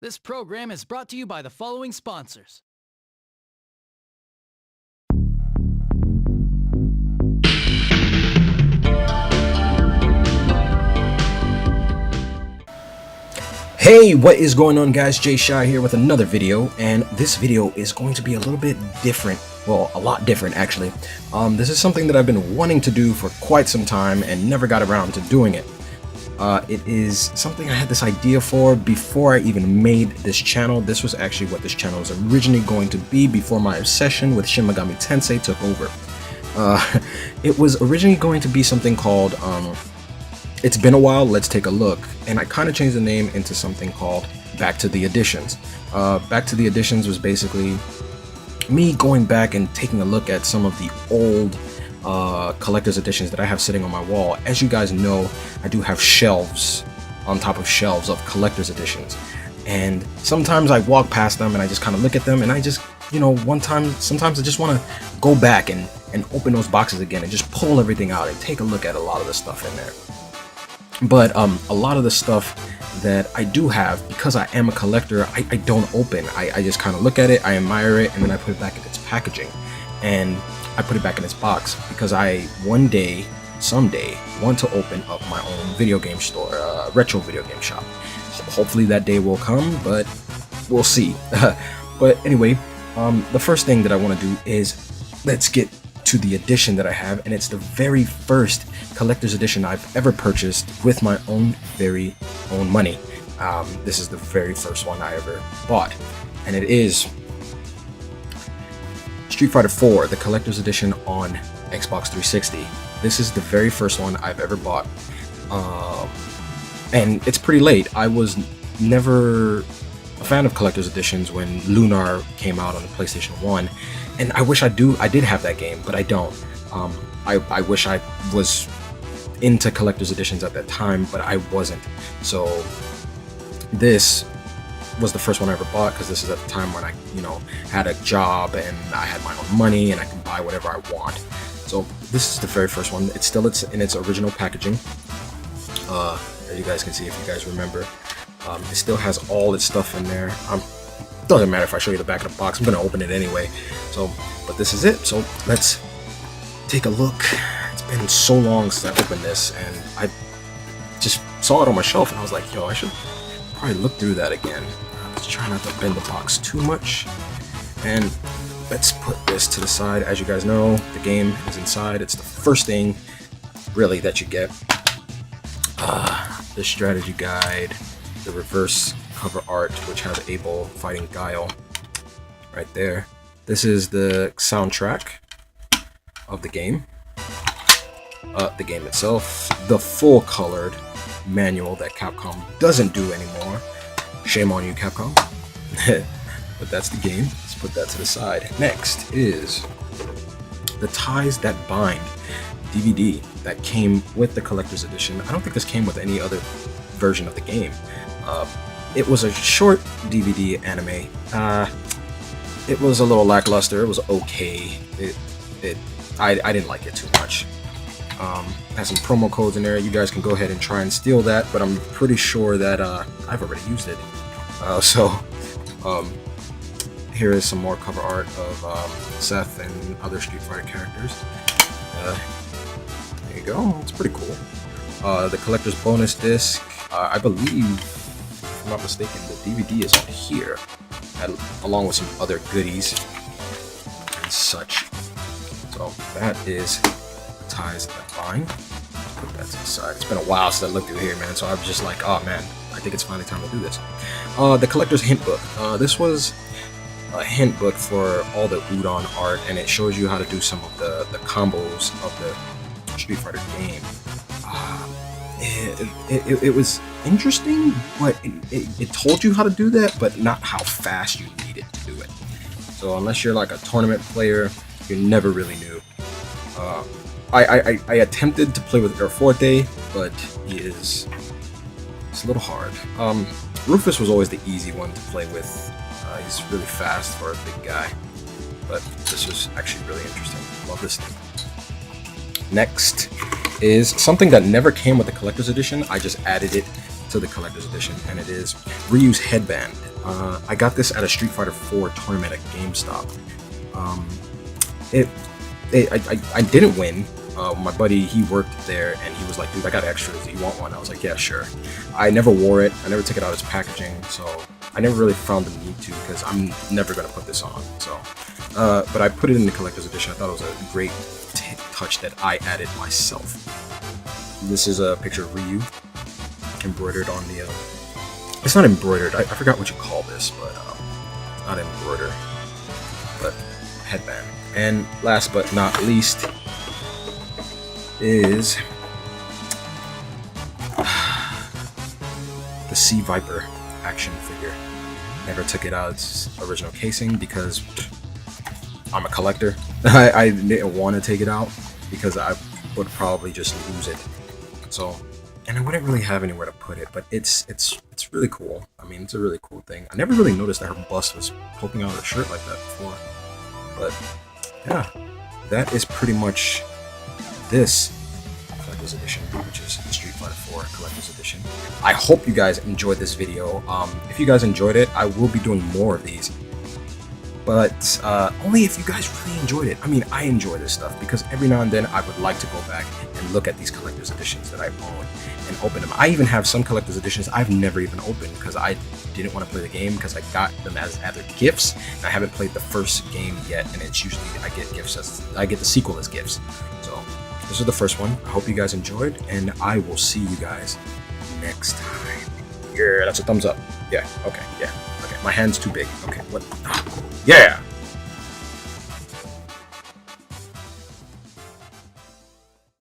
This program is brought to you by the following sponsors. Hey, what is going on, guys? Jay Shy here with another video, and this video is going to be a little bit different. Well, a lot different, actually. This is something that I've been wanting to do for quite some time and never got around to doing it. It is something I had this idea for before I even made this channel. This was actually what this channel was originally going to be before my obsession with Shin Megami Tensei took over. It was originally going to be something called It's Been a While, Let's Take a Look, and I kind of changed the name into something called Back to the Editions. Back to the Editions was basically me going back and taking a look at some of the old collector's editions that I have sitting on my wall. As you guys know, I do have shelves on top of shelves of collector's editions, and sometimes I walk past them and I just kind of look at them, and I just, you know, sometimes I just want to go back and open those boxes again and just pull everything out and take a look at a lot of the stuff in there. But a lot of the stuff that I do have, because I am a collector, I don't open. I just kind of look at it, I admire it, and then I put it back in its packaging, and I put it back in its box, because I one day, someday, want to open up my own video game store, retro video game shop. Hopefully that day will come, but we'll see. But anyway, the first thing that I want to do is let's get to the edition that I have, and it's the very first collector's edition I've ever purchased with my very own money. This is the very first one I ever bought, and it is Street Fighter 4, the collector's edition on Xbox 360. This is the very first one I've ever bought, and it's pretty late. I was never a fan of collector's editions when Lunar came out on the PlayStation 1, and I wish I did have that game, but I don't. I wish I was into collector's editions at that time, but I wasn't. So this was the first one I ever bought, because this is at the time when I, had a job and I had my own money and I could buy whatever I want. So this is the very first one. It's still in its original packaging. As you guys can see, if you guys remember, it still has all its stuff in there. Doesn't matter if I show you the back of the box. I'm gonna open it anyway. So, but this is it. So let's take a look. It's been so long since I opened this, and I just saw it on my shelf, and I was like, yo, I should probably look through that again. Let's try not to bend the box too much. And let's put this to the side. As you guys know, the game is inside. It's the first thing, really, that you get. The strategy guide, the reverse cover art, which has Abel fighting Guile right there. This is the soundtrack of the game. The game itself, the full colored manual that Capcom doesn't do anymore. Shame on you, Capcom. But that's the game. Let's put that to the side. Next is the Ties That Bind DVD that came with the collector's edition. I don't think this came with any other version of the game. It was a short DVD anime. It was a little lackluster. It was okay. I didn't like it too much. Has some promo codes in there. You guys can go ahead and try and steal that, but I'm pretty sure that I've already used it. Here is some more cover art of Seth and other Street Fighter characters. There you go. It's pretty cool. The collector's bonus disc. I believe, if I'm not mistaken, the DVD is on here, along with some other goodies and such. So that is Ties That Bind. Put that to the side. It's been a while since I looked through here, man, so I'm just like, oh man, I think it's finally time to do this. The collector's hint book. This was a hint book for all the Udon art, and it shows you how to do some of the combos of the Street Fighter game. It was interesting, but it told you how to do that, but not how fast you needed to do it. So unless you're like a tournament player, you never really knew. I attempted to play with Air Forte, but it's a little hard. Rufus was always the easy one to play with. He's really fast for a big guy, but this was actually really interesting. Love this thing. Next is something that never came with the collector's edition. I just added it to the collector's edition, and it is Ryu's headband. I got this at a Street Fighter 4 tournament at GameStop. I didn't win. My buddy, he worked there, and he was like, dude, I got extras, do you want one? I was like, yeah, sure. I never wore it, I never took it out of its packaging, so I never really found the need to, because I'm never going to put this on, so. But I put it in the collector's edition. I thought it was a great touch that I added myself. This is a picture of Ryu, embroidered on the, it's not embroidered, I forgot what you call this, but, not embroidered, but headband. And last but not least is the Sea Viper action figure. Never took it out of its original casing because I'm a collector. I didn't want to take it out because I would probably just lose it. So, and I wouldn't really have anywhere to put it, but it's really cool. I mean, it's a really cool thing. I never really noticed that her bust was poking out of her shirt like that before. But yeah, that is pretty much this collector's edition, which is the Street Fighter 4 collector's edition. I hope you guys enjoyed this video. If you guys enjoyed it, I will be doing more of these, but only if you guys really enjoyed it. I mean, I enjoy this stuff because every now and then I would like to go back and look at these collector's editions that I own and open them. I even have some collector's editions I've never even opened because I didn't want to play the game because I got them as either gifts, and I haven't played the first game yet, and it's usually I get the sequel as gifts. So this is the first one. I hope you guys enjoyed, and I will see you guys next time. Yeah, that's a thumbs up. Yeah, okay, yeah. Okay, my hand's too big. Okay, what? Yeah!